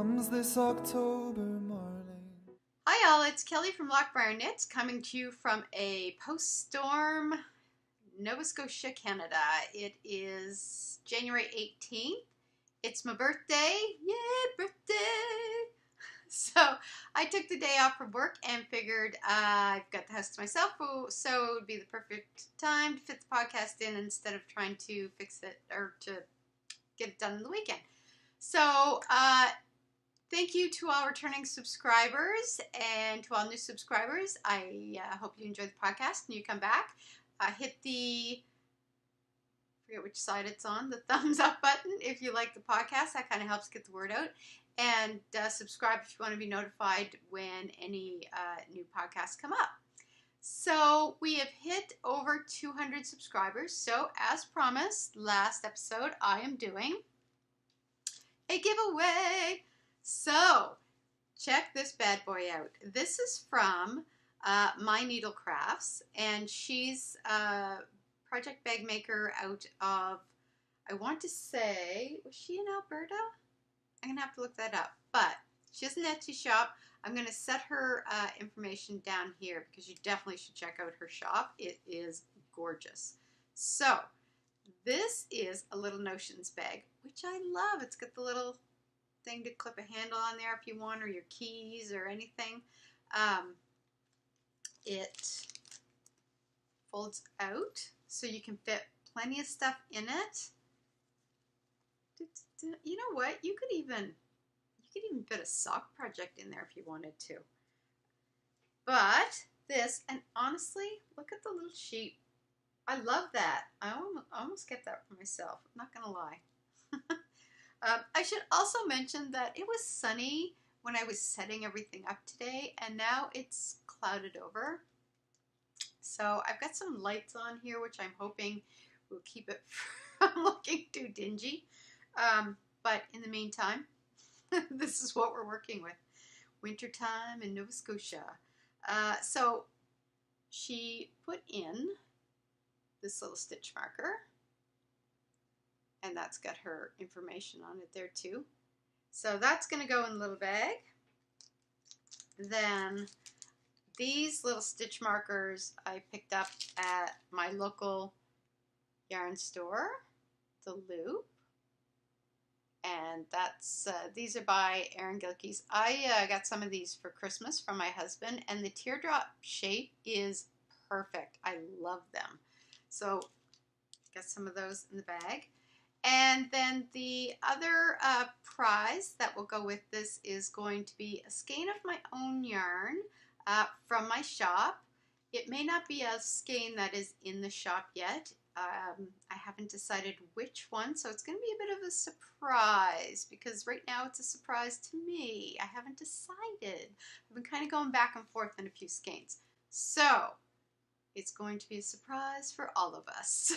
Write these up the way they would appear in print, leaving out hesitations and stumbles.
comes this October, Marlene. Hi all, it's Kelly from LOCH BRIAR Knits coming to you from a post-storm Nova Scotia, Canada. It is January 18th. It's my birthday. Yay, birthday! So I took the day off from work and figured I've got the house to myself, so it would be the perfect time to fit the podcast in instead of trying to fix it or to get it done in the weekend. So, thank you to all returning subscribers and to all new subscribers. I hope you enjoy the podcast and you come back. Hit the, I forget which side it's on, the thumbs up button if you like the podcast. That kind of helps get the word out. And subscribe if you want to be notified when any new podcasts come up. So we have hit over 200 subscribers. So as promised, last episode I am doing a giveaway. So check this bad boy out. This is from My Needle Crafts, and she's a project bag maker out of, I want to say, was she in Alberta? I'm going to have to look that up. But she has an Etsy shop. I'm going to set her information down here because you definitely should check out her shop. It is gorgeous. So this is a little notions bag, which I love. It's got the little thing to clip a handle on there if you want, or your keys or anything. It folds out so you can fit plenty of stuff in it. You know what? You could even fit a sock project in there if you wanted to. But this, and honestly, look at the little sheet. I love that. I almost get that for myself. I'm not gonna lie. I should also mention that it was sunny when I was setting everything up today, and now it's clouded over. So I've got some lights on here, which I'm hoping will keep it from looking too dingy. But in the meantime, this is what we're working with. Wintertime in Nova Scotia. So she put in this little stitch marker, and that's got her information on it there too. So that's going to go in a little bag. Then these little stitch markers I picked up at my local yarn store, the Loop. And that's these are by Erin Gilkey's. I got some of these for Christmas from my husband, and the teardrop shape is perfect. I love them. So got some of those in the bag. And then the other prize that will go with this is going to be a skein of my own yarn from my shop. It may not be a skein that is in the shop yet. I haven't decided which one, so it's going to be a bit of a surprise because right now it's a surprise to me. I haven't decided. I've been kind of going back and forth in a few skeins. So it's going to be a surprise for all of us.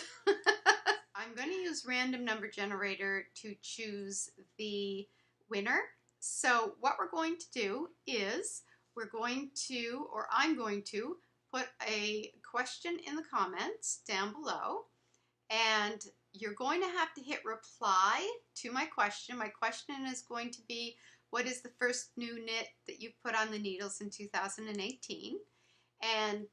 I'm going to use random number generator to choose the winner. So what we're going to do is I'm going to put a question in the comments down below, and you're going to have to hit reply to my question. My question is going to be, what is the first new knit that you've put on the needles in 2018? And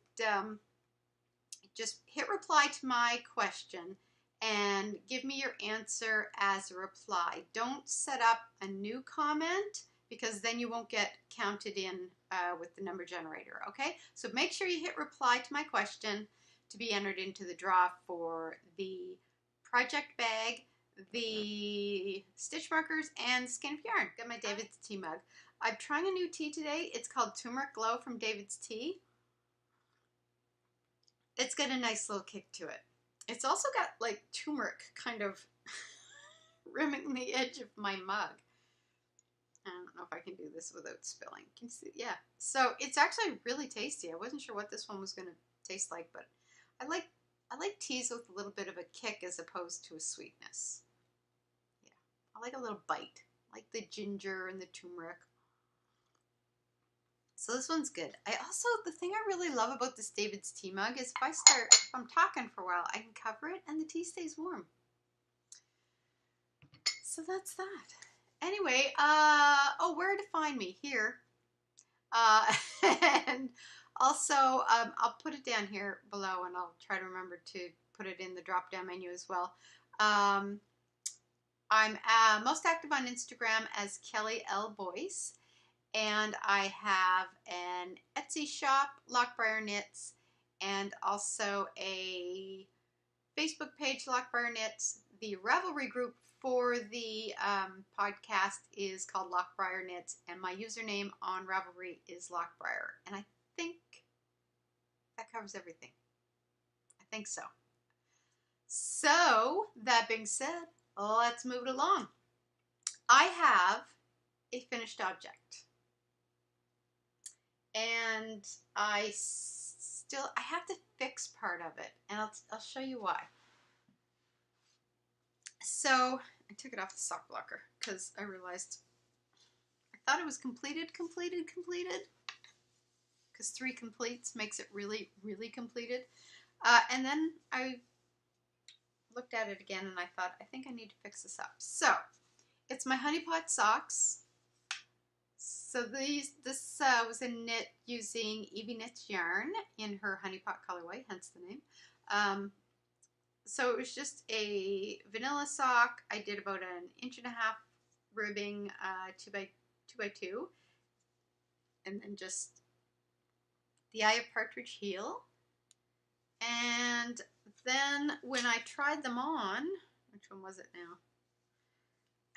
just hit reply to my question and give me your answer as a reply. Don't set up a new comment because then you won't get counted in with the number generator, okay? So make sure you hit reply to my question to be entered into the draw for the project bag, the stitch markers, and skein of yarn. Got my David's Tea mug. I'm trying a new tea today. It's called Turmeric Glow from David's Tea. It's got a nice little kick to it. It's also got like turmeric kind of rimming the edge of my mug. I don't know if I can do this without spilling. Can you see? Yeah. So it's actually really tasty. I wasn't sure what this one was going to taste like, but I like teas with a little bit of a kick as opposed to a sweetness. Yeah. I like a little bite. I like the ginger and the turmeric. So this one's good. The thing I really love about this David's Tea mug is if I'm talking for a while, I can cover it and the tea stays warm. So that's that. Anyway, oh behind me here. And also, I'll put it down here below, and I'll try to remember to put it in the drop-down menu as well. I'm most active on Instagram as Kelly L. Boyce, and I have an Etsy shop, Loch BRIAR Knits, and also a Facebook page, Loch BRIAR Knits. The Ravelry group for the podcast is called Loch BRIAR Knits, and my username on Ravelry is Loch BRIAR. And I think that covers everything. I think so. So, that being said, let's move it along. I have a finished object. And I have to fix part of it, and I'll show you why. So I took it off the sock blocker because I realized I thought it was completed, because 3 completes makes it really, really completed. And then I looked at it again and I thought, I think I need to fix this up. So it's my honey pot socks. So this was a knit using Evie Knits yarn in her honey pot colorway, hence the name. So it was just a vanilla sock. I did about 1.5 inch ribbing, 2x2, and then just the eye of partridge heel. And then when I tried them on, which one was it now?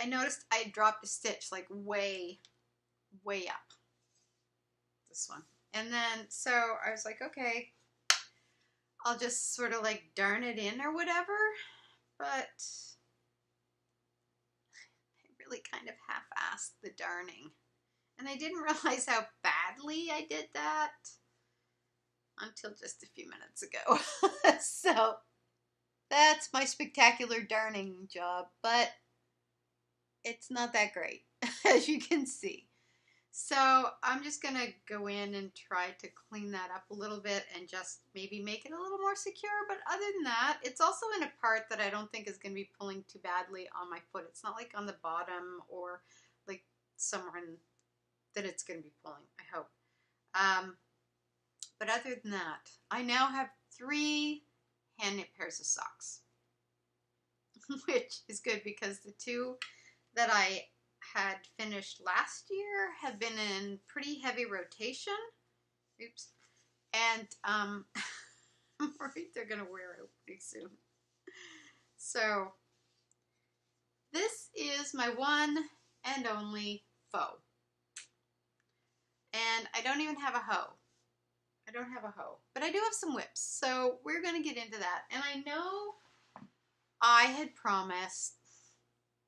I noticed I dropped a stitch like way up. This one. And then so I was like, okay, I'll just sort of like darn it in or whatever, but I really kind of half-assed the darning. And I didn't realize how badly I did that until just a few minutes ago. So that's my spectacular darning job, but it's not that great, as you can see. So I'm just going to go in and try to clean that up a little bit and just maybe make it a little more secure. But other than that, it's also in a part that I don't think is going to be pulling too badly on my foot. It's not like on the bottom or like somewhere that it's going to be pulling, I hope. But other than that, I now have 3 hand knit pairs of socks, which is good because the 2 that I had finished last year have been in pretty heavy rotation. Oops. And I'm worried they're going to wear out pretty soon. So this is my one and only faux. And I don't even have a hoe. I don't have a hoe. But I do have some whips. So we're going to get into that. And I know I had promised,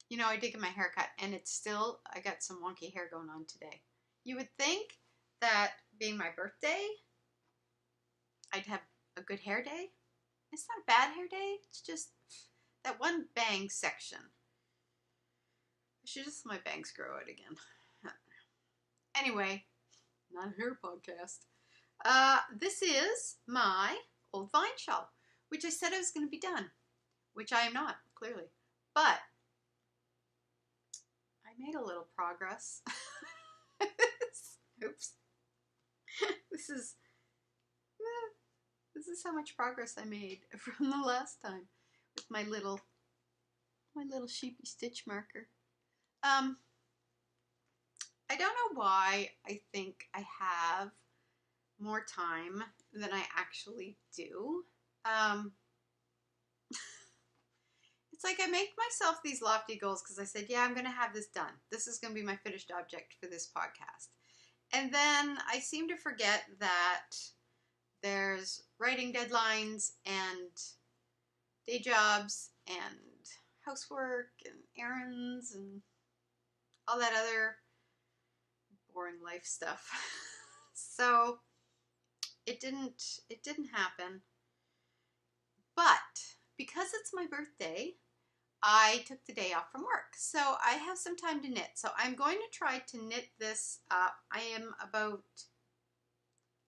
you know, I did get my hair cut, and it's still, I got some wonky hair going on today. You would think that being my birthday, I'd have a good hair day. It's not a bad hair day. It's just that one bang section. I should just let my bangs grow out again. Anyway, not a hair podcast. This is my old vine shawl, which I said I was going to be done, which I am not, clearly. But I made a little progress. Oops. This is how much progress I made from the last time with my little sheepy stitch marker. I don't know why I think I have more time than I actually do. It's like I make myself these lofty goals because I said, yeah, I'm going to have this done. This is going to be my finished object for this podcast. And then I seem to forget that there's writing deadlines and day jobs and housework and errands and all that other boring life stuff. So it didn't happen. But because it's my birthday, I took the day off from work. So I have some time to knit. So I'm going to try to knit this up. I am about,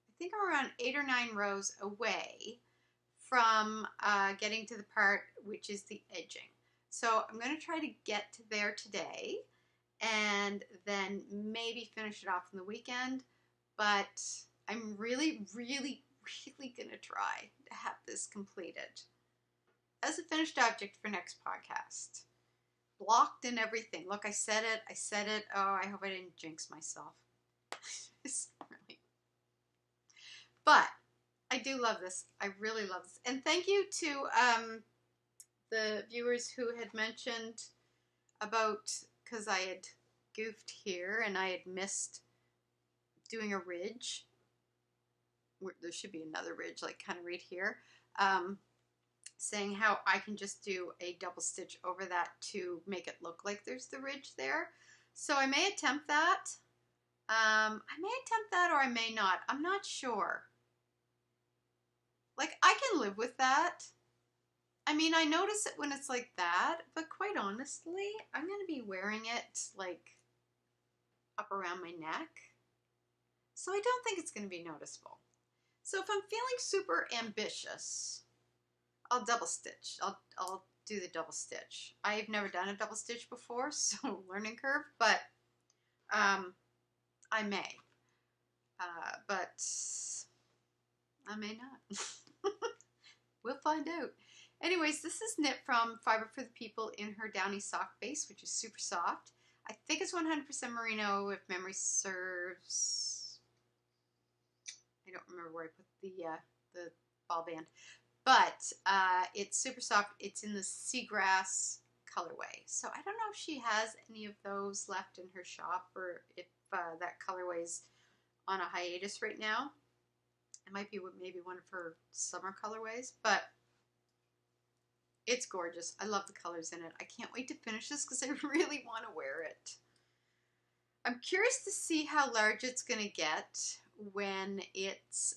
I think I'm around 8 or 9 rows away from getting to the part which is the edging. So I'm going to try to get to there today. and then maybe finish it off in the weekend. But I'm really, really, really gonna try to have this completed as a finished object for next podcast. Blocked and everything. Look, I said it. Oh, I hope I didn't jinx myself. Really. But I do love this. I really love this. And thank you to the viewers who had mentioned about, because I had goofed here and I had missed doing a ridge. There should be another ridge, like kind of right here. Saying how I can just do a double stitch over that to make it look like there's the ridge there. So I may attempt that. Or I may not. I'm not sure. Like, I can live with that. I mean, I notice it when it's like that, but quite honestly, I'm going to be wearing it like up around my neck. So I don't think it's going to be noticeable. So if I'm feeling super ambitious, I'll double stitch. I'll do the double stitch. I've never done a double stitch before, so learning curve, but I may. But I may not. We'll find out. Anyways, this is knit from Fiber for the People in her Downy Sock base, which is super soft. I think it's 100% merino if memory serves. I don't remember where I put the ball band. But it's super soft. It's in the seagrass colorway. So I don't know if she has any of those left in her shop or if that colorway is on a hiatus right now. It might be maybe one of her summer colorways, but it's gorgeous. I love the colors in it. I can't wait to finish this because I really want to wear it. I'm curious to see how large it's going to get when it's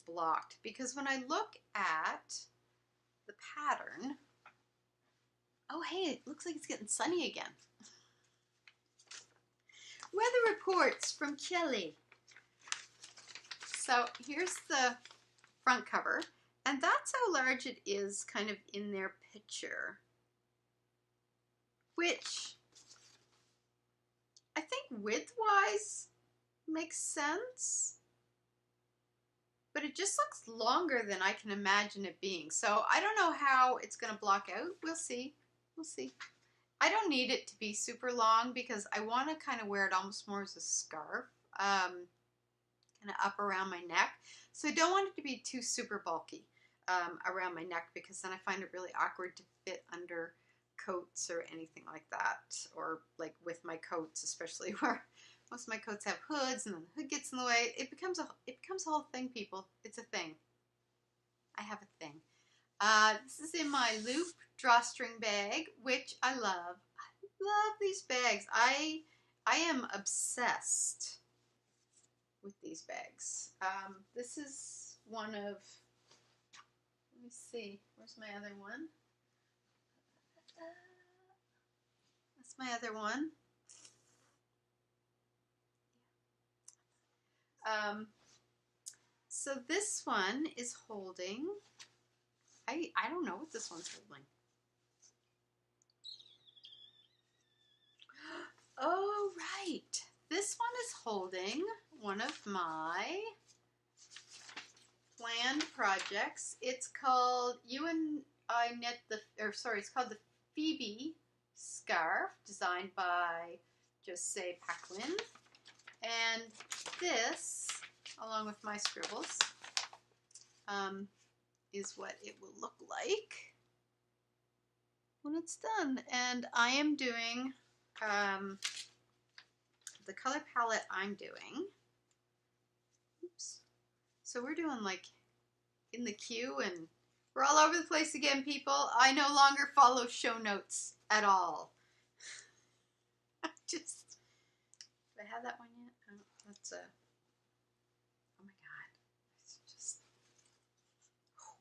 blocked, because when I look at the pattern, oh hey, it looks like it's getting sunny again. Weather reports from Kelly. So here's the front cover, and that's how large it is kind of in their picture, which I think width-wise makes sense. But it just looks longer than I can imagine it being. So I don't know how it's going to block out. We'll see. We'll see. I don't need it to be super long because I want to kind of wear it almost more as a scarf. Kind of up around my neck. So I don't want it to be too super bulky around my neck because then I find it really awkward to fit under coats or anything like that. Or like with my coats, especially where most of my coats have hoods, and then the hood gets in the way. It becomes a whole thing, people. It's a thing. I have a thing. This is in my loop drawstring bag, which I love. I love these bags. I am obsessed with these bags. This is one of. Let me see. Where's my other one? That's my other one. So this one is holding, I don't know what this one's holding. Oh, right. This one is holding one of my planned projects. It's called it's called the Phoebe scarf, designed by Josee Paquin. And this, along with my scribbles, is what it will look like when it's done. And I am doing the color palette I'm doing. Oops. So we're doing like in the queue, and we're all over the place again, people. I no longer follow show notes at all. Just, do I have that one yet? Oh, that's oh my god. It's just, oh,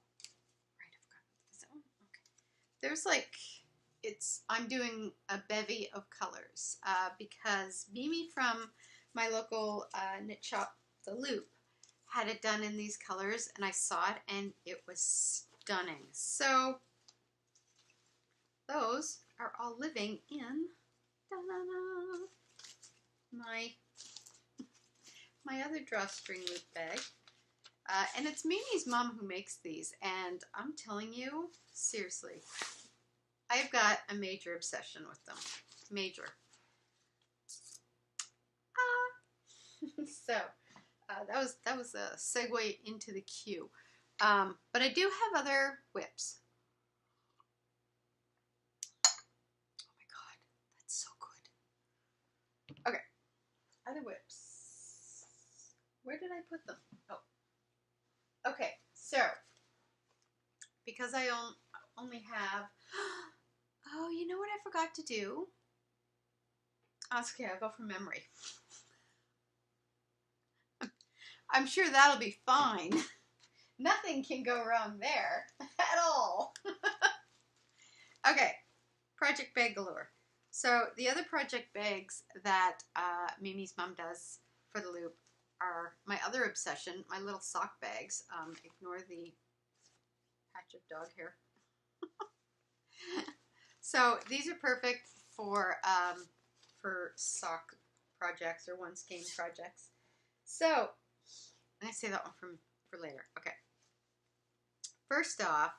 right, I forgot. Is that one? Okay. There's like, I'm doing a bevy of colors because Mimi from my local knit shop, The Loop, had it done in these colors, and I saw it and it was stunning. So those are all living in Ta-da-da. My other drawstring loop bag. And it's Mimi's mom who makes these, and I'm telling you, seriously, I've got a major obsession with them. Major. So, that was a segue into the queue. But I do have other whips. Oh my god, that's so good. Okay, other whips. Where did I put them? Oh. Okay, so, because I only have, oh, you know what I forgot to do? Okay, I'll go from memory. I'm sure that'll be fine. Nothing can go wrong there at all. Okay, project bag galore. So the other project bags that Mimi's mom does for the loop are my other obsession, my little sock bags. Ignore the patch of dog hair. So these are perfect for sock projects or one skein projects. So I'm going to save that one for later. Okay. First off,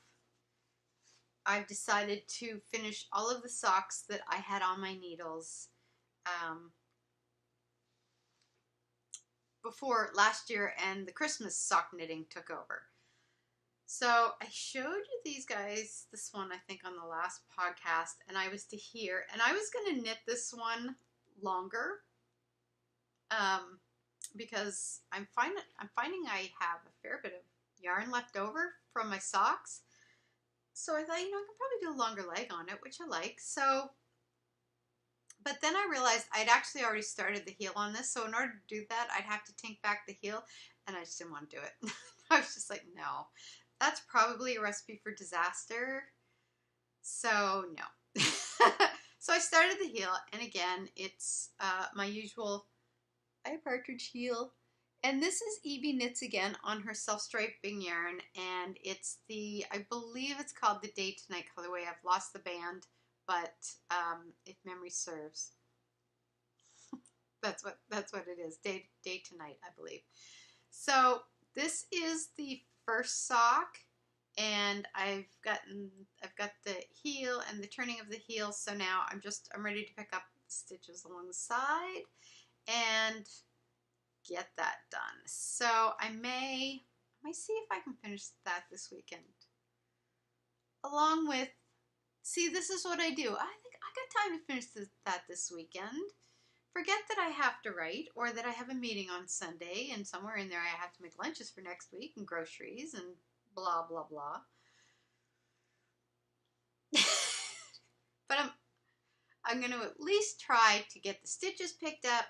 I've decided to finish all of the socks that I had on my needles before last year and the Christmas sock knitting took over. So I showed you these guys, this one I think on the last podcast, and I was to here, and I was going to knit this one longer because I'm finding I have a fair bit of yarn left over from my socks. So I thought, you know, I could probably do a longer leg on it, which I like. So, but then I realized I'd actually already started the heel on this. So in order to do that, I'd have to tink back the heel, and I just didn't want to do it. I was just like, no, that's probably a recipe for disaster. So no. So I started the heel, and again, it's my usual partridge heel. And this is Evie Knits again on her self-striping yarn, and it's the, I believe it's called the Day to Night colorway. I've lost the band, but if memory serves, that's what it is. Day to Night, I believe. So this is the first sock, and I've got the heel and the turning of the heel. So now I'm ready to pick up the stitches along the side and get that done. So I may see if I can finish that this weekend. Along with, see, this is what I do. I think I got time to finish that this weekend. Forget that I have to write, or that I have a meeting on Sunday, and somewhere in there I have to make lunches for next week and groceries and blah blah blah. But I'm going to at least try to get the stitches picked up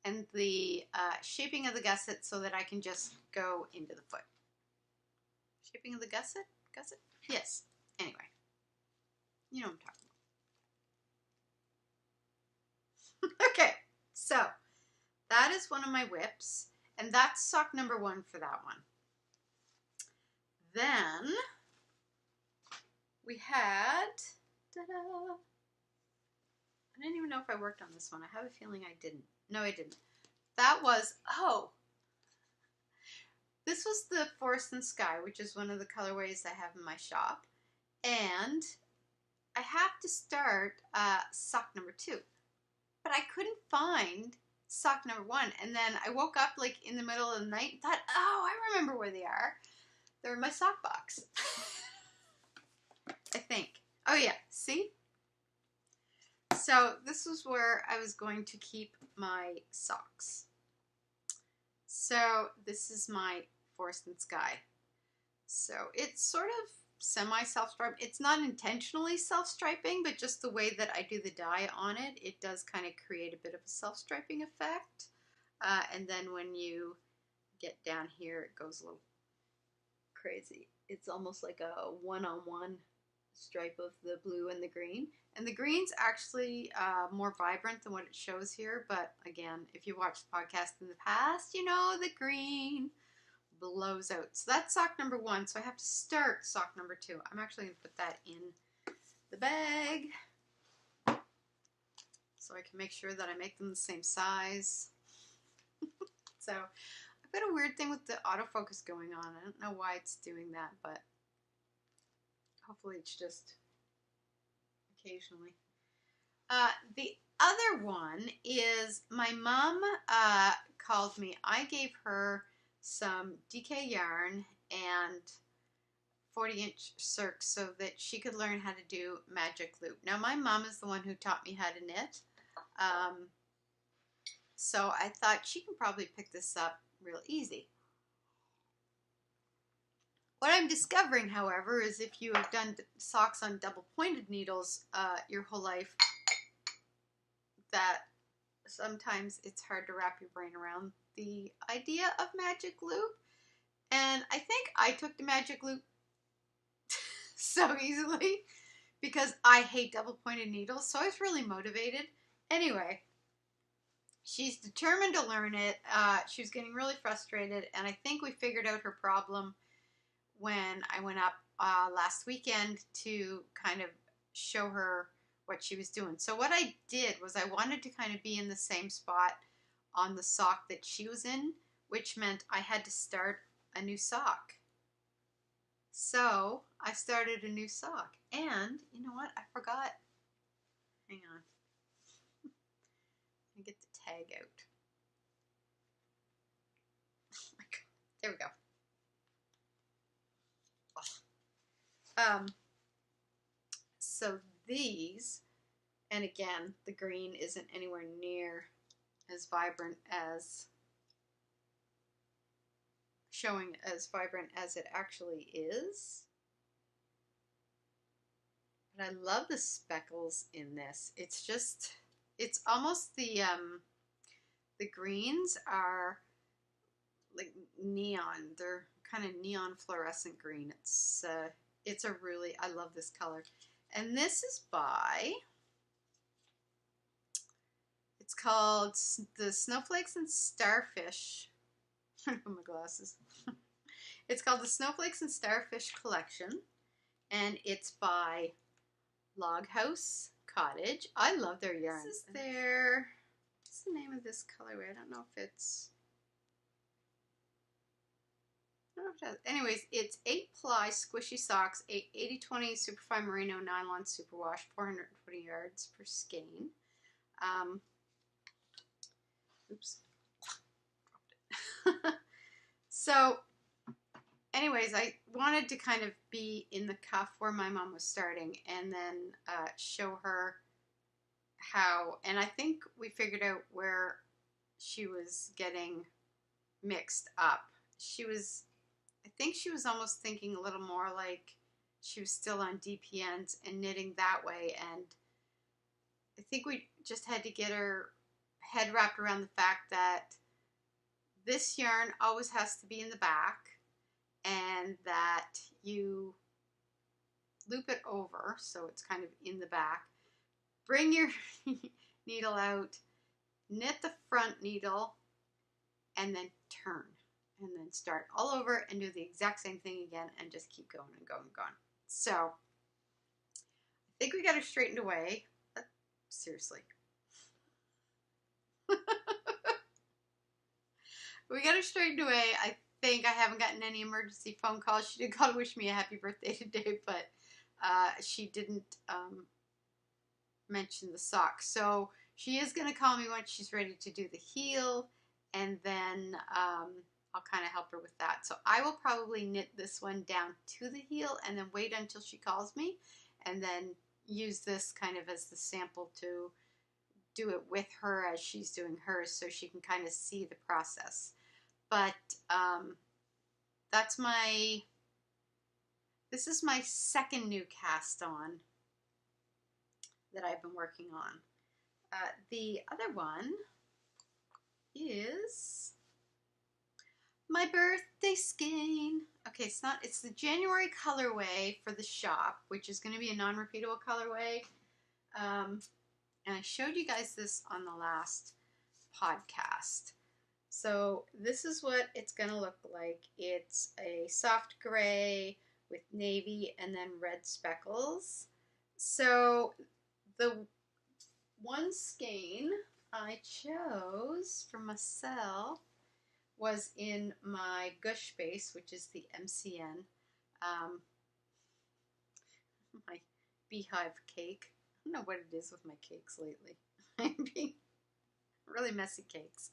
and the shaping of the gusset so that I can just go into the foot. Shaping of the gusset? Gusset? Yes. Anyway. You know what I'm talking about. Okay. So, that is one of my whips. And that's sock number 1 for that one. Then, we had... Ta-da! I didn't even know if I worked on this one. I have a feeling I didn't. No, I didn't. That was, this was the Forest and Sky, which is one of the colorways I have in my shop. And I have to start sock number 2. But I couldn't find sock number 1. And then I woke up like in the middle of the night and thought, oh, I remember where they are. They're in my sock box. I think. Oh yeah, see? So this was where I was going to keep my socks. So this is my Forest and Sky. So it's sort of semi-self-striped. It's not intentionally self-striping, but just the way that I do the dye on it, it does kind of create a bit of a self-striping effect. And then when you get down here, it goes a little crazy. It's almost like a one-on-one stripe of the blue and the green. And the green's actually more vibrant than what it shows here, but again, if you watched the podcast in the past, you know the green blows out. So that's sock number 1, so I have to start sock number 2. I'm actually going to put that in the bag. so I can make sure that I make them the same size. So I've got a weird thing with the autofocus going on. I don't know why it's doing that, but hopefully it's just occasionally. The other one is my mom called me. I gave her some DK yarn and 40-inch circs so that she could learn how to do magic loop. Now my mom is the one who taught me how to knit. So I thought she can probably pick this up real easy. What I'm discovering, however, is if you have done socks on double pointed needles your whole life, that sometimes it's hard to wrap your brain around the idea of magic loop. And I think I took the magic loop so easily because I hate double pointed needles, so I was really motivated. Anyway, she's determined to learn it. She was getting really frustrated, and I think we figured out her problem when I went up last weekend to kind of show her what she was doing. So what I did was I wanted to kind of be in the same spot on the sock that she was in, which meant I had to start a new sock. So I started a new sock, and you know what? I forgot. Hang on. Let me get the tag out. Oh my God. There we go. So these, and again, the green isn't anywhere near as vibrant as, showing as vibrant as it actually is. But I love the speckles in this. It's just, it's almost the greens are like neon. They're kind of neon fluorescent green. It's a really, I love this color. And this is by, it's called the Snowflakes and Starfish. I don't have my glasses. It's called the Snowflakes and Starfish Collection, and it's by Log House Cottage. I love their yarns. This is their, what's the name of this colorway? I don't know if it's, I don't know if it does. Anyways, it's 8-ply squishy socks, 80/20 superfine merino nylon superwash, 420 yards per skein. Oops. So anyways, I wanted to kind of be in the cuff where my mom was starting, and then show her how, and I think we figured out where she was getting mixed up. She was, I think she was almost thinking a little more like she was still on DPNs and knitting that way, and I think we just had to get her head wrapped around the fact that this yarn always has to be in the back, and that you loop it over so it's kind of in the back. Bring your needle out, knit the front needle, and then turn. And then start all over and do the exact same thing again and just keep going and going and going. So, I think we got her straightened away. Seriously. We got her straightened away. I think I haven't gotten any emergency phone calls. She did call to wish me a happy birthday today, but she didn't mention the socks. So she is going to call me once she's ready to do the heel, and then I'll kind of help her with that. So I will probably knit this one down to the heel and then wait until she calls me, and then use this kind of as the sample to do it with her as she's doing hers, so she can kind of see the process. But this is my second new cast on that I've been working on. The other one is my birthday skein. Okay, it's the January colorway for the shop, which is going to be a non-repeatable colorway. And I showed you guys this on the last podcast. So this is what it's going to look like. It's a soft gray with navy and then red speckles. So one skein I chose for myself was in my Gush base, which is the MCN, my beehive cake. I don't know what it is with my cakes lately. I'm being really messy cakes.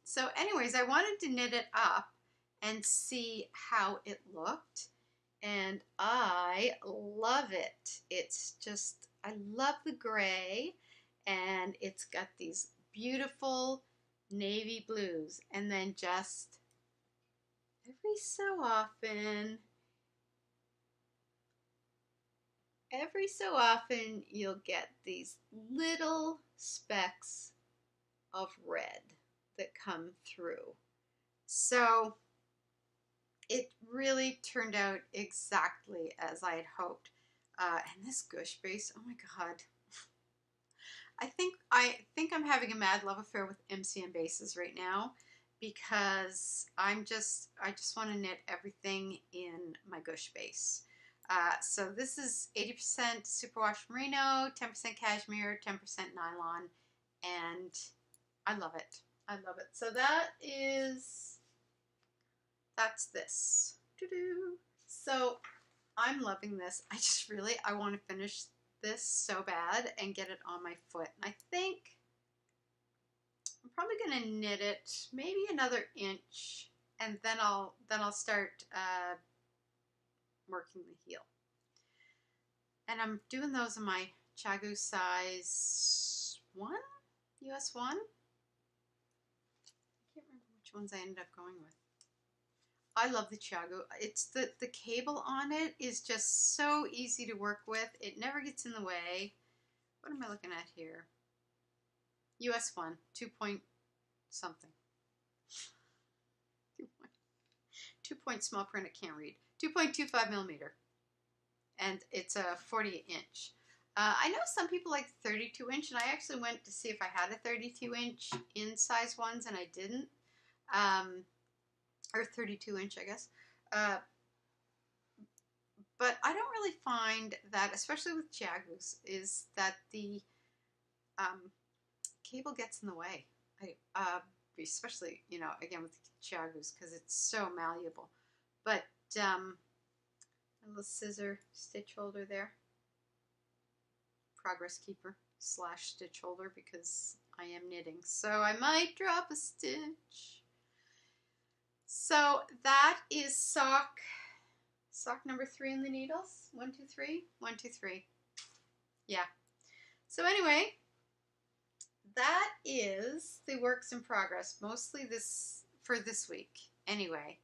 So anyways, I wanted to knit it up and see how it looked, and I love it. It's just, I love the gray, and it's got these beautiful navy blues, and then just every so often you'll get these little specks of red that come through. So it really turned out exactly as I had hoped. And this Gush base, oh my God. I think I'm having a mad love affair with MCN bases right now, because I just want to knit everything in my Gush base. So this is 80% superwash merino, 10% cashmere, 10% nylon, and I love it. I love it. So that's this. So I'm loving this. I want to finish this so bad and get it on my foot. And I think I'm probably going to knit it maybe another inch, and then I'll start working the heel. And I'm doing those in my Chagu size 1, US 1. I can't remember which ones I ended up going with. I love the Chagu. It's the cable on it is just so easy to work with. It never gets in the way. What am I looking at here? US 1, 2 point something. 2 point small print, I can't read. 2.25 millimeter. And it's a 48 inch. I know some people like 32 inch, and I actually went to see if I had a 32 inch in size 1s, and I didn't. Or 32 inch, I guess. But I don't really find that, especially with Chagus, is that the cable gets in the way. Especially, you know, again with Chagus, because it's so malleable. But a little scissor stitch holder there. Progress keeper / stitch holder, because I am knitting. So I might drop a stitch. So that is sock number 3 in the needles. 1, 2, 3. 1, 2, 3. Yeah. So anyway, that is the works in progress. Mostly this for this week. Anyway.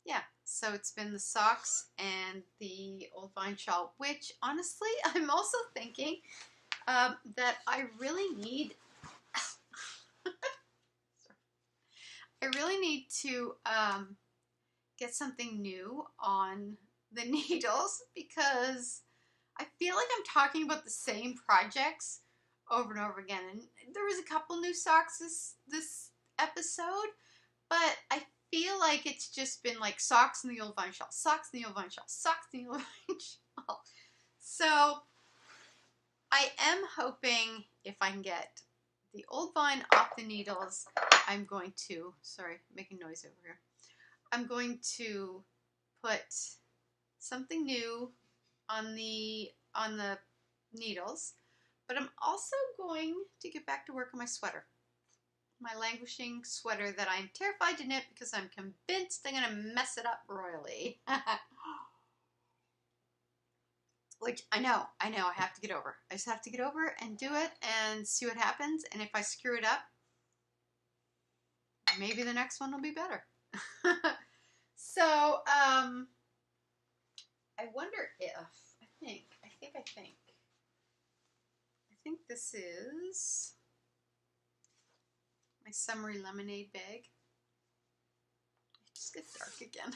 Yeah. So it's been the socks and the old vine shawl, which honestly, I'm also thinking that I really need to get something new on the needles, because I feel like I'm talking about the same projects over and over again. And there was a couple new socks this episode, but I feel like it's just been like socks in the old vine shawl, socks in the old vine shawl, socks in the old vine shawl. So I am hoping if I can get the old vine off the needles, I'm going to, sorry, making noise over here. I'm going to put something new on the needles, but I'm also going to get back to work on my sweater. My languishing sweater that I'm terrified to knit because I'm convinced I'm going to mess it up royally. Which I know, I have to get over. I just have to get over and do it and see what happens. And if I screw it up, maybe the next one will be better. So, I wonder if, I think this is my summery lemonade bag. It just gets dark again.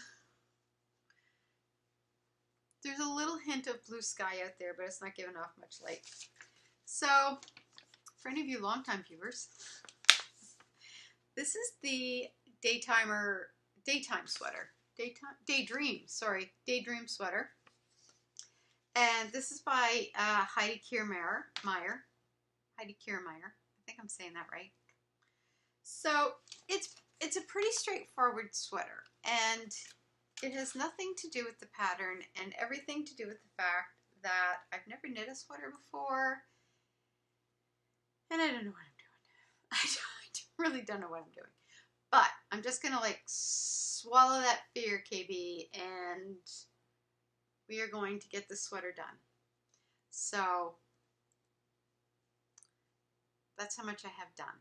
There's a little hint of blue sky out there, but it's not giving off much light. So, for any of you longtime viewers, this is the Daydream sweater. And this is by Heidi Kirrmaier. Heidi Kirrmaier. I think I'm saying that right. So it's a pretty straightforward sweater, and it has nothing to do with the pattern and everything to do with the fact that I've never knit a sweater before, and I don't know what I'm doing. I really don't know what I'm doing. But I'm just going to like swallow that fear, KB, and we are going to get this sweater done. So that's how much I have done.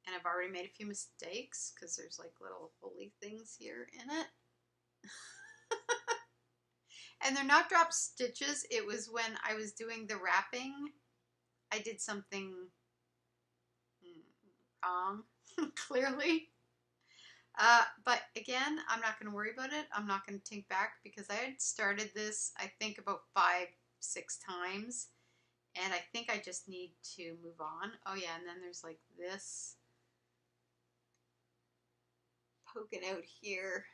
And I've already made a few mistakes because there's like little holy things here in it. And they're not drop stitches. It was when I was doing the wrapping, I did something wrong, clearly. But again, I'm not going to worry about it. I'm not going to think back because I had started this, I think, about 5-6 times. And I think I just need to move on. Oh yeah, and then there's like this poking out here.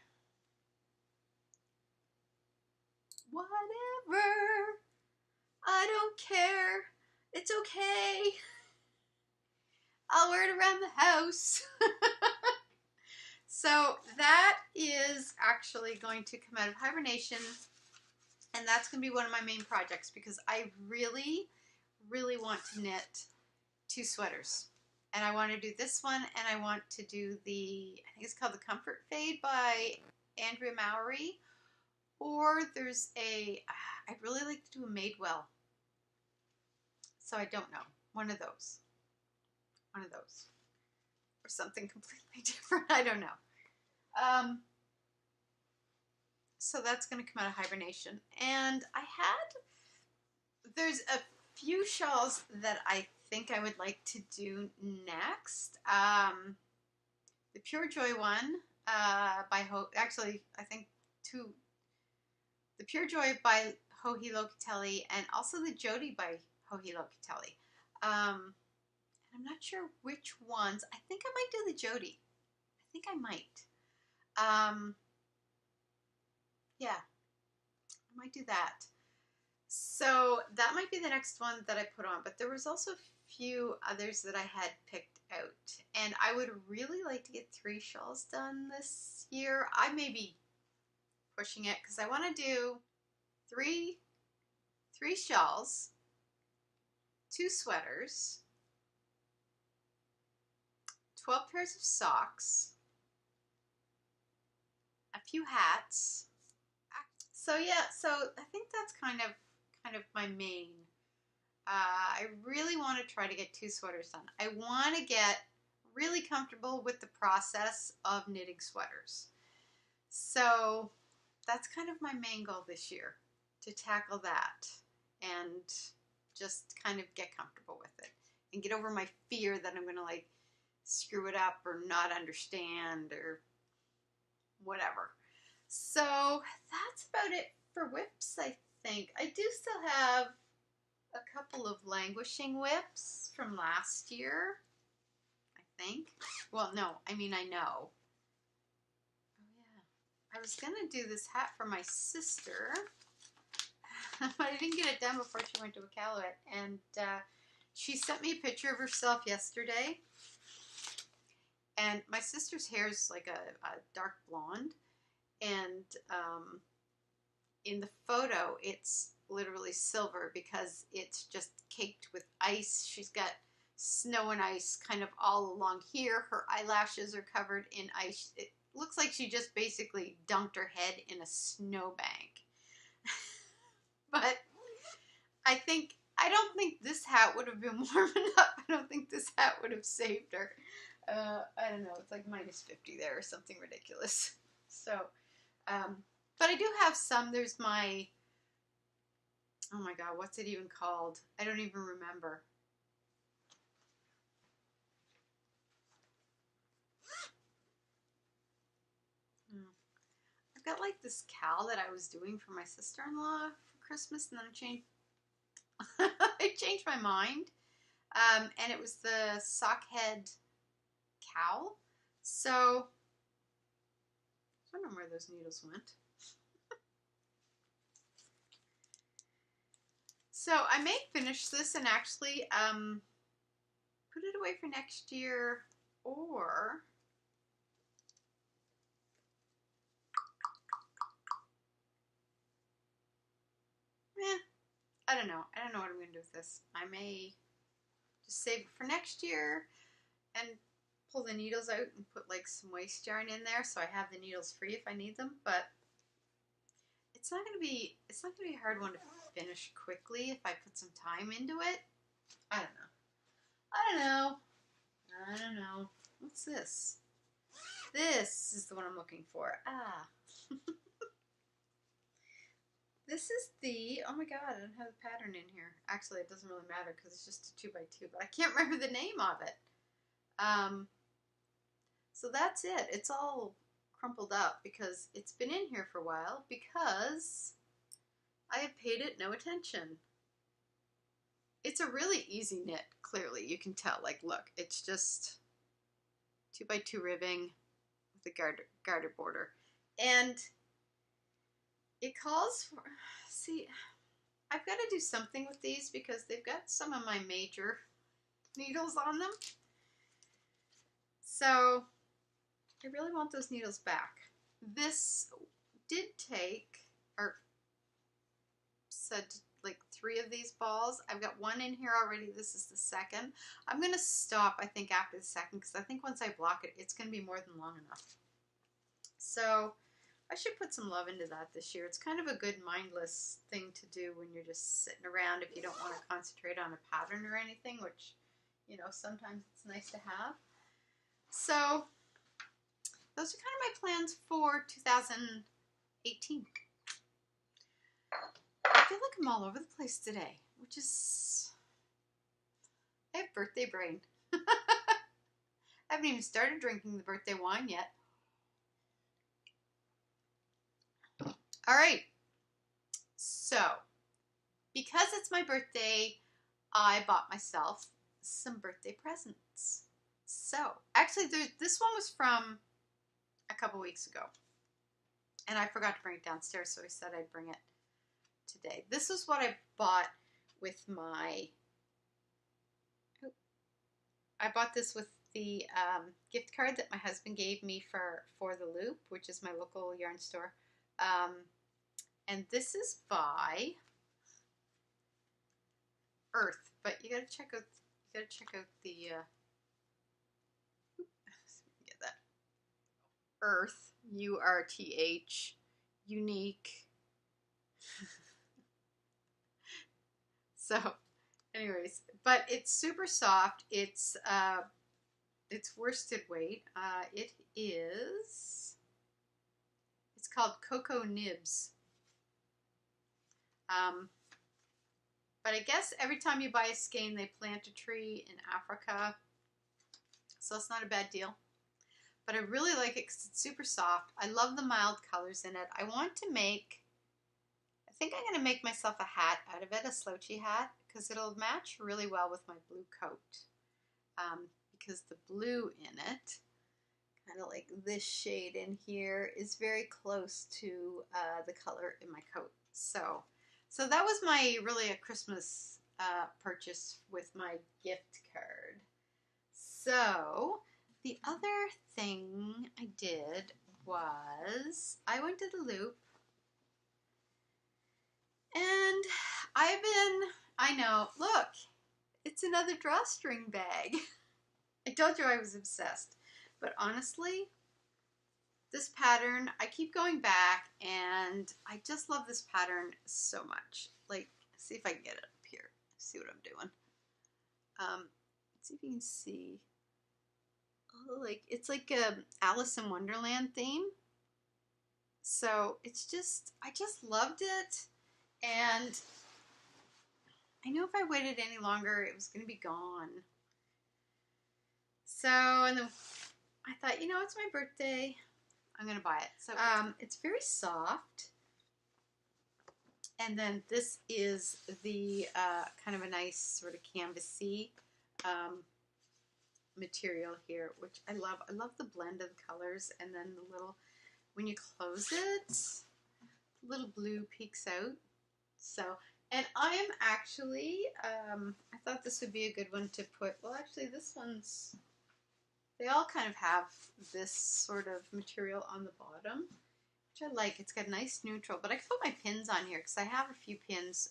Whatever. I don't care. It's okay. I'll wear it around the house. So that is actually going to come out of hibernation, and that's going to be one of my main projects because I really want to knit 2 sweaters. And I want to do this one, and I want to do the, I think it's called the Comfort Fade by Andrea Mowry. Or there's a, I'd really like to do a Madewell. So I don't know. One of those. One of those. Or something completely different. I don't know. So that's going to come out of hibernation. And there's a few shawls that I think I would like to do next. The Pure Joy one by actually I think 2. The Pure Joy by Johi Locatelli and also the Jody by Johi Locatelli. And I'm not sure which ones. I think I might do the Jody. I think I might. Yeah, I might do that. So that might be the next one that I put on, but there was also a few others that I had picked out, and I would really like to get 3 shawls done this year. I may be pushing it because I want to do 3 shawls, 2 sweaters, 12 pairs of socks, a few hats. So yeah, so I think that's kind of my main. I really want to try to get 2 sweaters done. I want to get really comfortable with the process of knitting sweaters. So that's kind of my main goal this year, to tackle that and just kind of get comfortable with it and get over my fear that I'm going to like screw it up or not understand or whatever. So that's about it for whips, I think. I do still have a couple of languishing whips from last year, I think. Well, no, I mean, I know. Oh, yeah. I was going to do this hat for my sister, but I didn't get it done before she went to Iqaluit. And she sent me a picture of herself yesterday. And my sister's hair is like a dark blonde. And in the photo, it's literally silver because it's just caked with ice. She's got snow and ice kind of all along here. Her eyelashes are covered in ice. It looks like she just basically dunked her head in a snowbank. But I don't think this hat would have been warm enough. I don't think this hat would have saved her. I don't know. It's like -50 there or something ridiculous. So, but I do have some. There's my, oh my God, what's it even called? I don't even remember. I've got like this cowl that I was doing for my sister-in-law for Christmas, and then I changed my mind. And it was the sock head cowl. So I don't know where those needles went. So I may finish this and actually put it away for next year, or I don't know. I don't know what I'm going to do with this. I may just save it for next year and pull the needles out and put like some waste yarn in there so I have the needles free if I need them. But it's not going to be a hard one to finish quickly if I put some time into it. I don't know. I don't know. What's this? This is the one I'm looking for. Ah. This is the, oh my god, I don't have the pattern in here. Actually, it doesn't really matter because it's just a 2x2, but I can't remember the name of it. So that's it. It's all crumpled up because it's been in here for a while because I have paid it no attention. It's a really easy knit, clearly. You can tell. Like, look, it's just 2x2 ribbing with a garter border. And it calls for, see, I've got to do something with these because they've got some of my major needles on them. So I really want those needles back. This did take, or said like 3 of these balls. I've got 1 in here already. This is the second. I'm going to stop, I think, after the second because I think once I block it, it's going to be more than long enough. So I should put some love into that this year. It's kind of a good mindless thing to do when you're just sitting around if you don't want to concentrate on a pattern or anything, which, you know, sometimes it's nice to have. So those are kind of my plans for 2018. I feel like I'm all over the place today, which is, I have birthday brain. I haven't even started drinking the birthday wine yet. All right, so because it's my birthday, I bought myself some birthday presents. So actually, this one was from a couple weeks ago, and I forgot to bring it downstairs, so I said I'd bring it today. This is what I bought with my, I bought this with the gift card that my husband gave me for the Loop, which is my local yarn store. And this is by Earth, but you gotta check out the get that Earth, URTH, unique. So, anyways, but it's super soft. It's worsted weight. It's called Cocoa Nibs. But I guess every time you buy a skein, they plant a tree in Africa. So it's not a bad deal. But I really like it because it's super soft. I love the mild colors in it. I want to make, I think I'm going to make myself a hat out of it, a slouchy hat, because it'll match really well with my blue coat. Because the blue in it, kind of like this shade in here, is very close to the color in my coat. So that was really a Christmas purchase with my gift card. So the other thing I did was I went to the Loop, and I know, look, it's another drawstring bag. I told you I was obsessed, but honestly, this pattern, I keep going back, and I just love this pattern so much. Like, see if I can get it up here. See what I'm doing. Let's see if you can see. Oh, like, it's like a Alice in Wonderland theme. So it's just, I just loved it, and I knew if I waited any longer, it was going to be gone. So, and then I thought, you know, it's my birthday. I'm going to buy it. So it's very soft. And then this is the kind of a nice sort of canvasy material here, which I love. I love the blend of the colors. And then the little, when you close it, little blue peeks out. So And I am actually, I thought this would be a good one to put, well actually this one's, they all kind of have this sort of material on the bottom, which I like. It's got a nice neutral, but I can put my pins on here because I have a few pins,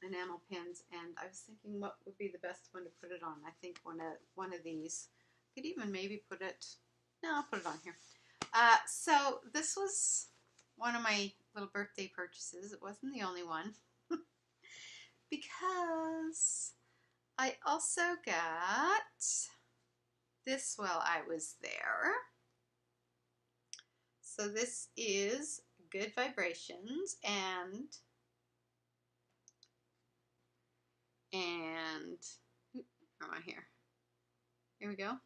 enamel pins, and I was thinking what would be the best one to put it on. I think one of these. Could even maybe put it, no, I'll put it on here. So this was one of my little birthday purchases. It wasn't the only one because I also got this while I was there. So this is Good Vibrations and come on here. Here we go.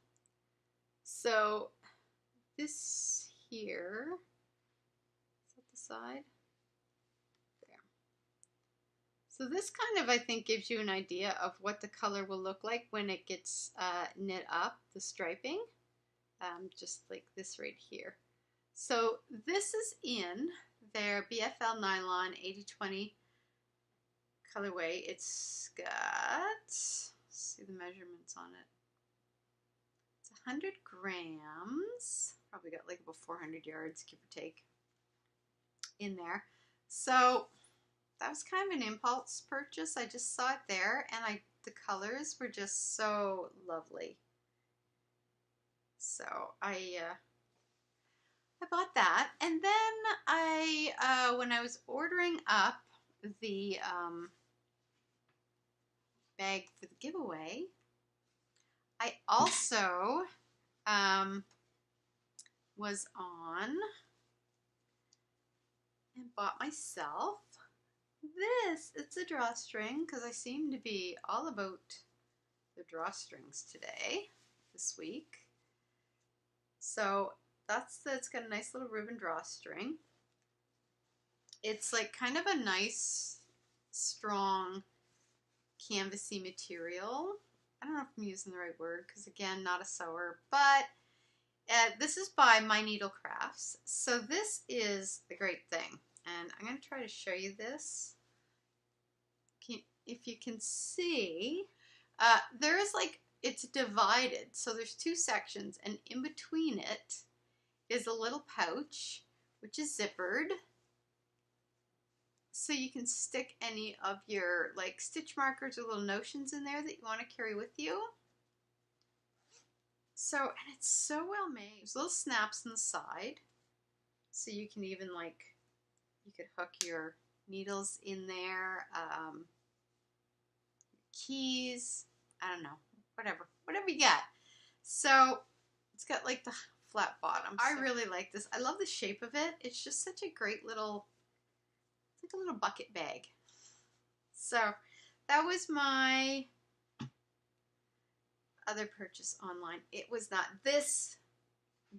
So this here, is that the side? There. So this kind of, I think, gives you an idea of what the color will look like when it gets knit up, the striping, just like this right here. So this is in their BFL nylon 80/20 colorway. It's got, let's see the measurements on it. It's 100 grams. Probably got like about 400 yards, give or take, in there. So that was kind of an impulse purchase. I just saw it there, and the colors were just so lovely. So I bought that, and then when I was ordering up the bag for the giveaway, I also was on and bought myself this. It's a drawstring because I seem to be all about the drawstrings today, this week. So it's got a nice little ribbon drawstring. It's like kind of a nice, strong, canvasy material. I don't know if I'm using the right word because, again, not a sewer, but this is by My Needle Crafts. So this is the great thing, and I'm going to try to show you this. If you can see, there is like, it's divided. So there's two sections, and in between it is a little pouch, which is zippered. So you can stick any of your like stitch markers or little notions in there that you want to carry with you. So, and it's so well made. There's little snaps on the side. So you can even like, you could hook your needles in there, keys, I don't know, whatever you got. So it's got like the flat bottom. I really like this. I love the shape of it. It's just such a great little, it's like a little bucket bag. So that was my other purchase online. It was not this.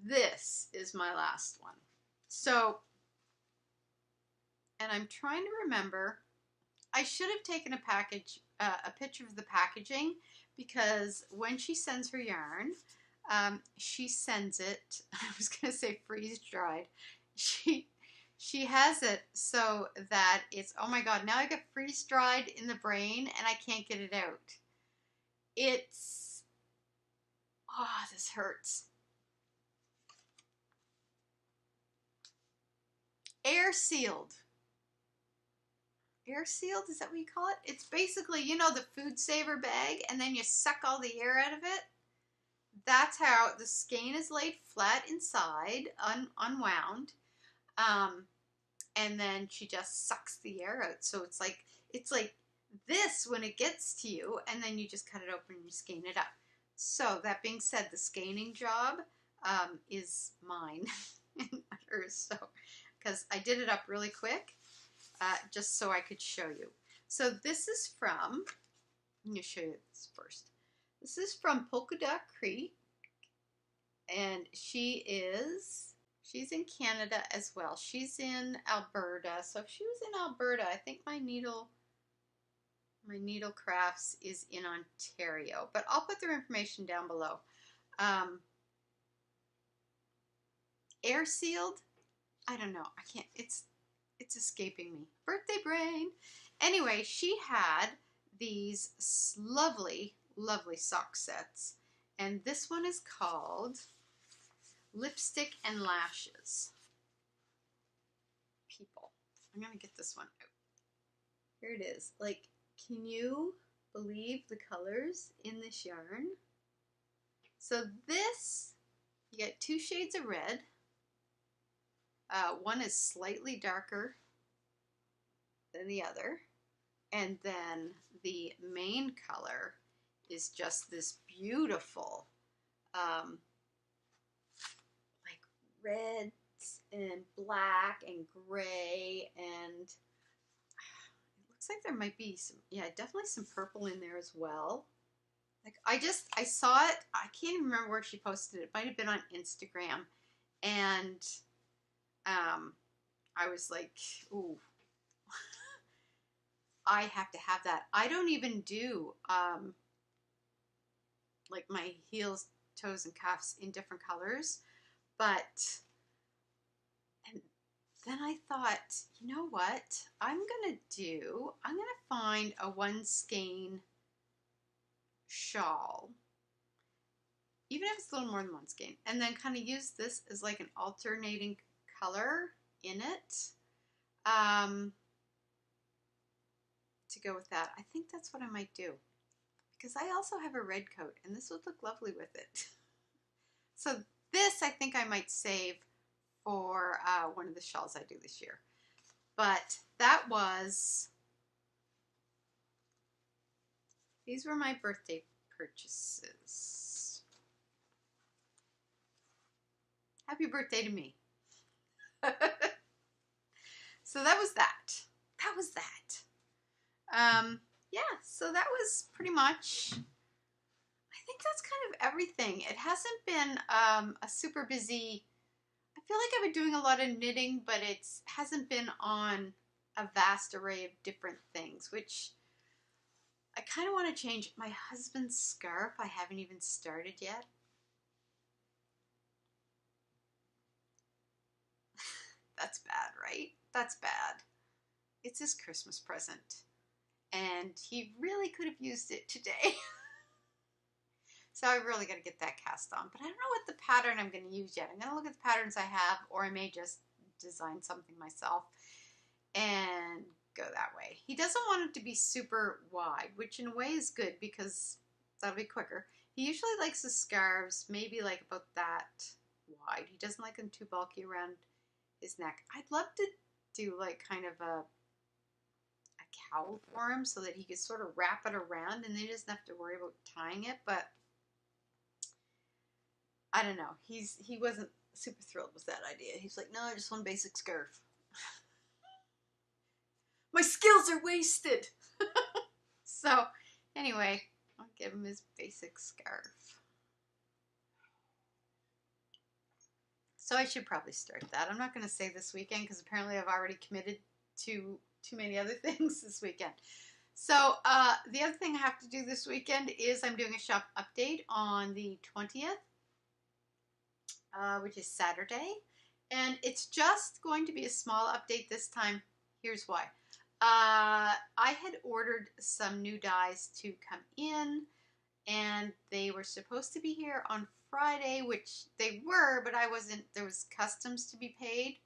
This is my last one. So, and I'm trying to remember, I should have taken a picture of the packaging, because when she sends her yarn, she sends it, I was going to say freeze dried. She has it so that it's, oh my God, now I got freeze dried in the brain and I can't get it out. It's, oh, this hurts. Air sealed. Air sealed, is that what you call it? It's basically, you know, the food saver bag, and then you suck all the air out of it. That's how the skein is laid flat inside, unwound, and then she just sucks the air out. So it's like this when it gets to you, and then you just cut it open and you skein it up. So that being said, the skeining job is mine and not hers. So, because I did it up really quick, just so I could show you. So this is from, I'm going to show you this first. This is from Polka Dot Creek, and she's in Canada as well. She's in Alberta. So if she was in Alberta, I think my Needle Crafts is in Ontario, but I'll put their information down below. Air sealed, I don't know. I can't, it's It's escaping me. Birthday brain. Anyway, she had these lovely, lovely sock sets. And this one is called Lipstick and Lashes. People. I'm going to get this one out. Here it is. Like, can you believe the colors in this yarn? So this, you get 2 shades of red. One is slightly darker than the other. And then the main color is just this beautiful, like reds and black and gray, and it looks like there might be some, yeah, definitely some purple in there as well. Like I saw it, I can't even remember where she posted it. It might have been on Instagram, and I was like, ooh, I have to have that. I don't even do like my heels, toes, and cuffs in different colors, but, and then I thought, you know what I'm gonna do? I'm gonna find a 1 skein shawl, even if it's a little more than 1 skein, and then kind of use this as like an alternating color in it to go with that. I think that's what I might do, because I also have a red coat and this would look lovely with it. So this I think I might save for one of the shawls I do this year. But that was, these were my birthday purchases. Happy birthday to me. So that was that. That was that. Yeah, so that was pretty much, I think that's kind of everything. It hasn't been a super busy, I feel like I've been doing a lot of knitting, but it hasn't been on a vast array of different things, which I kind of want to change. My husband's scarf, I haven't even started yet. That's bad, right? That's bad. It's his Christmas present, and he really could have used it today. So I really got to get that cast on, but I don't know what the pattern I'm going to use yet. I'm going to look at the patterns I have, or I may just design something myself and go that way. He doesn't want it to be super wide, which in a way is good because that'll be quicker. He usually likes the scarves maybe like about that wide. He doesn't like them too bulky around his neck. I'd love to do like kind of a cowl for him so that he could sort of wrap it around and then he doesn't have to worry about tying it, but I don't know. He wasn't super thrilled with that idea. He's like, no, I just want a basic scarf. My skills are wasted. So anyway, I'll give him his basic scarf. So I should probably start that. I'm not going to say this weekend because apparently I've already committed to too many other things this weekend. So the other thing I have to do this weekend is I'm doing a shop update on the 20th, which is Saturday. And it's just going to be a small update this time. Here's why. I had ordered some new dies to come in, and they were supposed to be here on Friday, which they were, but I wasn't. There was customs to be paid,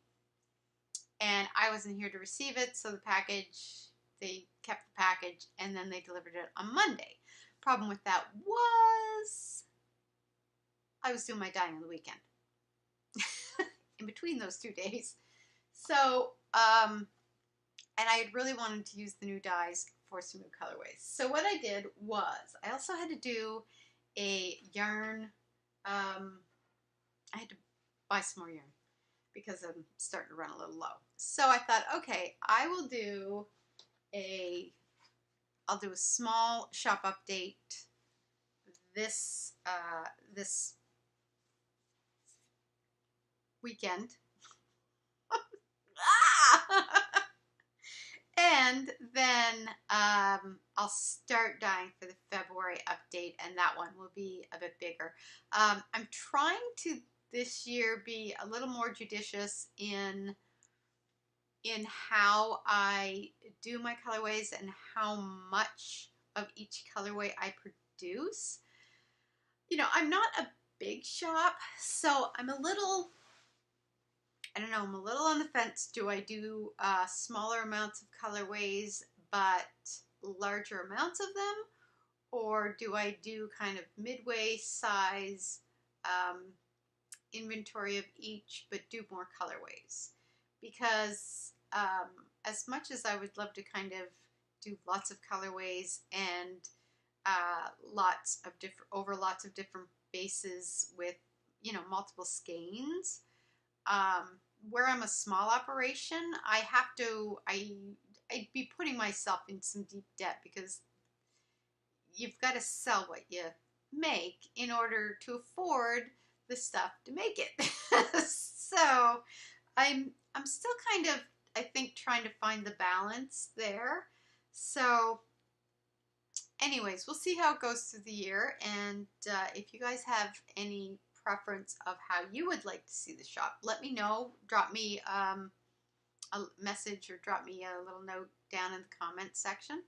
and I wasn't here to receive it, so the package, they kept the package, and then they delivered it on Monday. Problem with that was I was doing my dyeing on the weekend in between those 2 days. So, and I had really wanted to use the new dyes for some new colorways. So what I did was, I also had to do a yarn, I had to buy some more yarn because I'm starting to run a little low. So I thought, okay, I'll do a small shop update this, this weekend. And then I'll start dyeing for the February update, and that one will be a bit bigger. I'm trying to this year be a little more judicious in in how I do my colorways and how much of each colorway I produce. You know, I'm not a big shop, so I'm a little, I don't know, I'm a little on the fence. Do I do smaller amounts of colorways but larger amounts of them? Or do I do kind of midway size inventory of each but do more colorways? Because as much as I would love to kind of do lots of colorways and lots of different bases with, you know, multiple skeins, where I'm a small operation, I'd be putting myself in some deep debt, because you've got to sell what you make in order to afford the stuff to make it. So I'm still kind of, I think, trying to find the balance there. So anyways, we'll see how it goes through the year, and if you guys have any preference of how you would like to see the shop, let me know. Drop me a message or drop me a little note down in the comments section,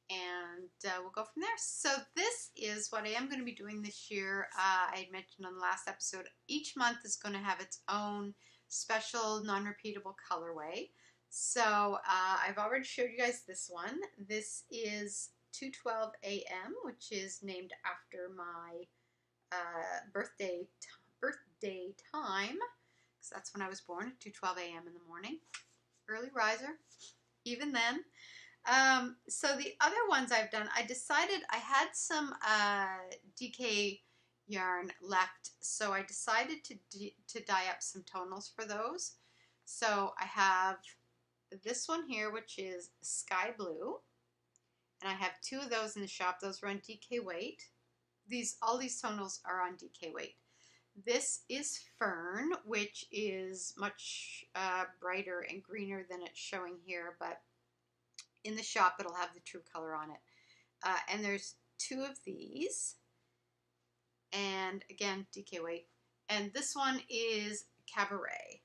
and we'll go from there. So this is what I am going to be doing this year. I had mentioned on the last episode, each month is going to have its own special non-repeatable colorway. So I've already showed you guys this one. This is 2:12 a.m., which is named after my birthday time, because that's when I was born, at 2:12 a.m. in the morning. Early riser, even then. So the other ones I've done, I decided I had some DK yarn left, so I decided to dye up some tonals for those. So I have this one here, which is sky blue, and I have two of those in the shop. Those are on DK weight. All these tonals are on DK weight. This is fern, which is much brighter and greener than it's showing here, but in the shop it'll have the true color on it. And there's two of these, and again, DK weight. And this one is cabaret,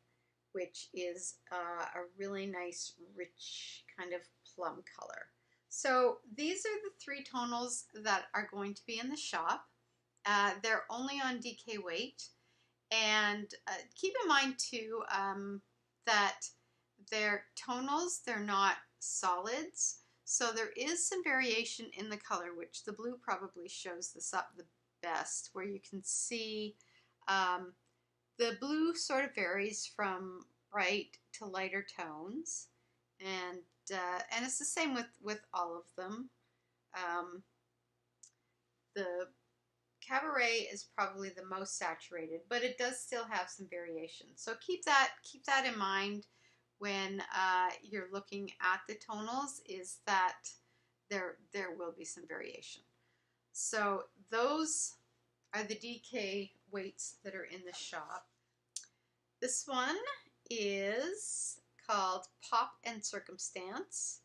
which is a really nice, rich kind of plum color. So these are the three tonals that are going to be in the shop. They're only on DK weight, and keep in mind too that they're tonals, they're not solids, so there is some variation in the color, which the blue probably shows this up the best, where you can see the blue sort of varies from bright to lighter tones, and it's the same with all of them. The cabaret is probably the most saturated, but it does still have some variation. So keep that in mind when you're looking at the tonals, is that there will be some variation. So those are the DK weights that are in the shop. This one is called Pop and Circumstance,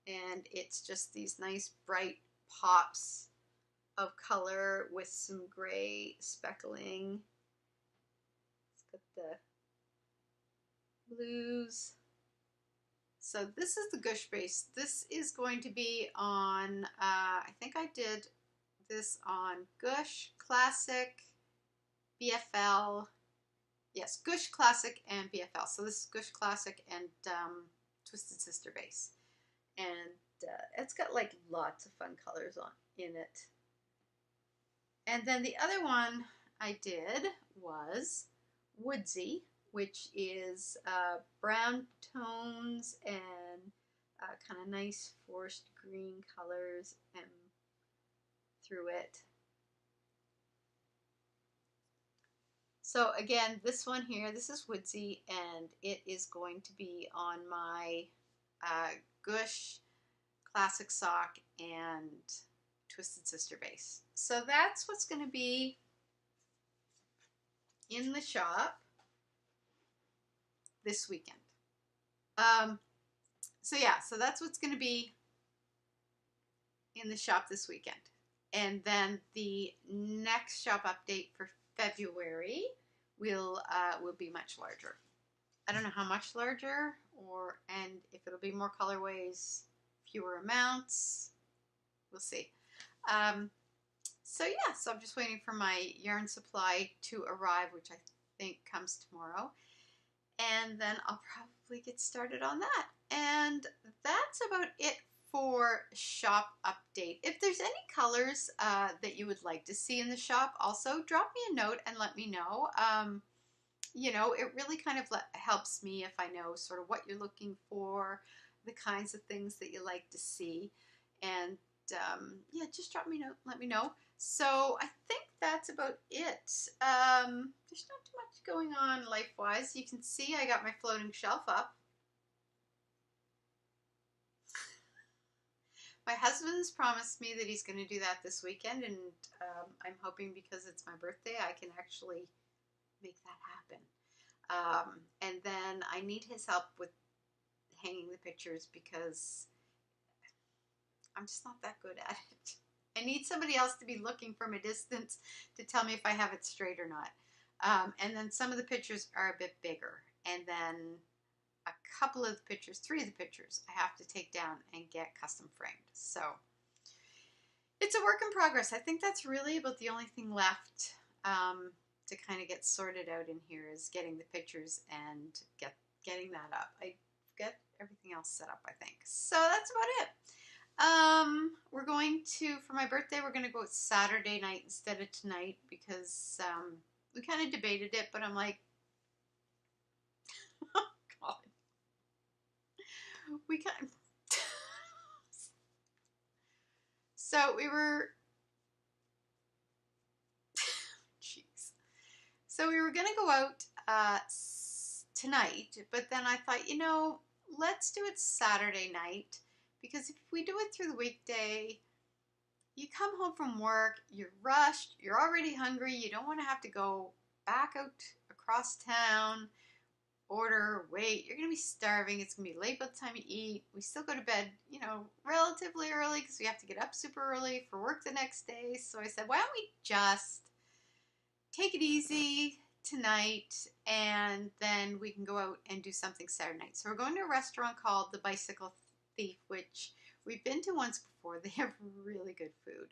and it's just these nice bright pops of color with some gray speckling. It's got the blues. So this is the Gush base. This is going to be on, I think I did this on Gush Classic, BFL. Yes, Gush Classic and BFL. So this is Gush Classic and Twisted Sister base. And it's got like lots of fun colors in it. And then the other one I did was Woodsy, which is brown tones and kind of nice forest green colors and through it. So again, this one here, this is Woodsy, and it is going to be on my Gush Classic Sock and Twisted Sister base. So that's what's going to be in the shop this weekend. So yeah, so that's what's going to be in the shop this weekend. And then the next shop update for February will be much larger. I don't know how much larger, and if it'll be more colorways, fewer amounts. We'll see. So yeah, so I'm just waiting for my yarn supply to arrive, which I think comes tomorrow. And then I'll probably get started on that. And that's about it for shop update. If there's any colors that you would like to see in the shop, also drop me a note and let me know. You know, it really kind of helps me if I know sort of what you're looking for, the kinds of things that you like to see. And yeah, just drop me a note, let me know. So I think that's about it. There's not too much going on life-wise. You can see I got my floating shelf up. My husband's promised me that he's going to do that this weekend, and I'm hoping because it's my birthday I can actually make that happen. And then I need his help with hanging the pictures because I'm just not that good at it. I need somebody else to be looking from a distance to tell me if I have it straight or not. And then some of the pictures are a bit bigger. And then a couple of the pictures, 3 of the pictures, I have to take down and get custom framed. So it's a work in progress. I think that's really about the only thing left to kind of get sorted out in here is getting the pictures and getting that up. I got everything else set up, I think. So that's about it. We're going to, for my birthday, we're going to go Saturday night instead of tonight because we kind of debated it, but I'm like, oh God. We kind of, so we were, jeez. So we were going to go out tonight, but then I thought, you know, let's do it Saturday night. Because if we do it through the weekday, you come home from work, you're rushed, you're already hungry, you don't want to have to go back out across town, order, wait, you're going to be starving, it's going to be late by the time you eat. We still go to bed, you know, relatively early because we have to get up super early for work the next day. So I said, why don't we just take it easy tonight and then we can go out and do something Saturday night. So we're going to a restaurant called The Bicycle Thief, which we've been to once before. They have really good food,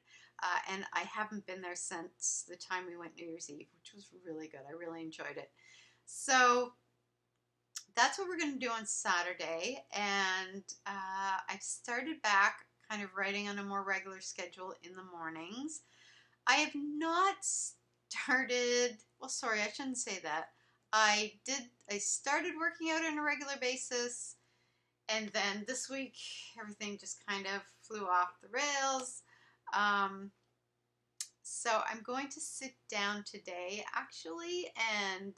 and I haven't been there since the time we went New Year's Eve, which was really good. I really enjoyed it. So that's what we're going to do on Saturday, and I've started back kind of writing on a more regular schedule in the mornings. I have not started, well, sorry, I shouldn't say that. I started working out on a regular basis. And then this week, everything just kind of flew off the rails. So I'm going to sit down today, actually, and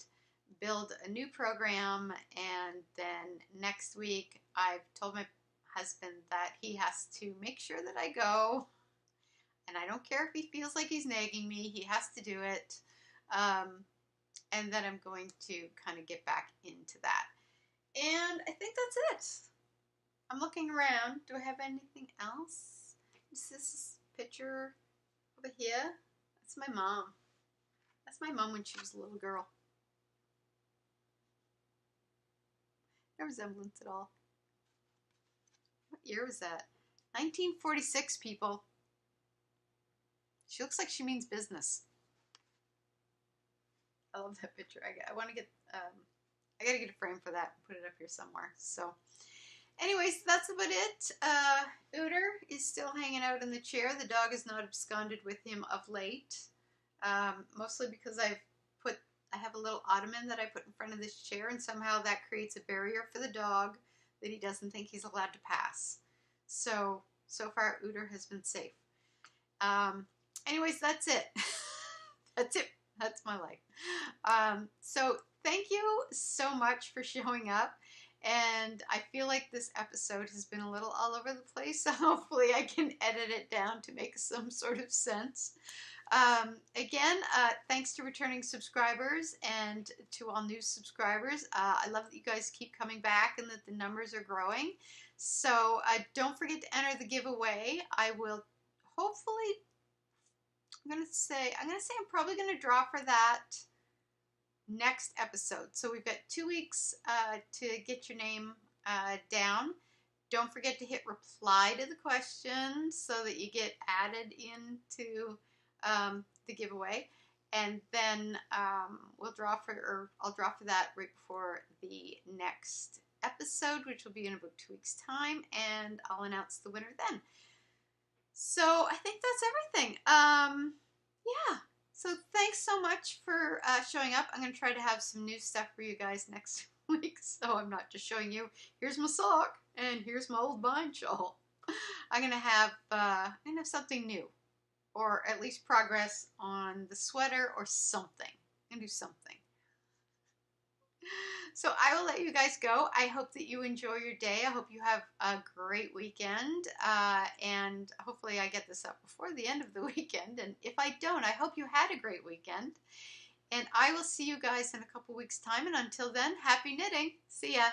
build a new program. And then next week, I've told my husband that he has to make sure that I go. And I don't care if he feels like he's nagging me. He has to do it. And then I'm going to kind of get back into that. And I think that's it. I'm looking around. Do I have anything else? Is this picture over here? That's my mom. That's my mom when she was a little girl. No resemblance at all. What year was that? 1946, people. She looks like she means business. I love that picture. I want to get, I got to get a frame for that and put it up here somewhere. So. Anyways, that's about it. Uter is still hanging out in the chair. The dog has not absconded with him of late, mostly because I have a little ottoman that I put in front of this chair, and somehow that creates a barrier for the dog that he doesn't think he's allowed to pass. So far, Uter has been safe. Anyways, that's it. That's it. That's my life. So thank you so much for showing up. And I feel like this episode has been a little all over the place, so hopefully I can edit it down to make some sort of sense. Again, thanks to returning subscribers and to all new subscribers. I love that you guys keep coming back and that the numbers are growing. So don't forget to enter the giveaway. I will hopefully, I'm gonna say I'm probably gonna draw for that next episode. So we've got 2 weeks to get your name down. Don't forget to hit reply to the question so that you get added into the giveaway. And then I'll draw for that right before the next episode, which will be in about 2 weeks' time, and I'll announce the winner then. So I think that's everything. Yeah. So thanks so much for showing up. I'm going to try to have some new stuff for you guys next week, so I'm not just showing you, here's my sock, and here's my old vine shawl. I'm going to have something new, or at least progress on the sweater or something. I'm going to do something. So I will let you guys go. I hope that you enjoy your day. I hope you have a great weekend. And hopefully I get this up before the end of the weekend. And if I don't, I hope you had a great weekend. And I will see you guys in a couple weeks' time. And until then, happy knitting. See ya.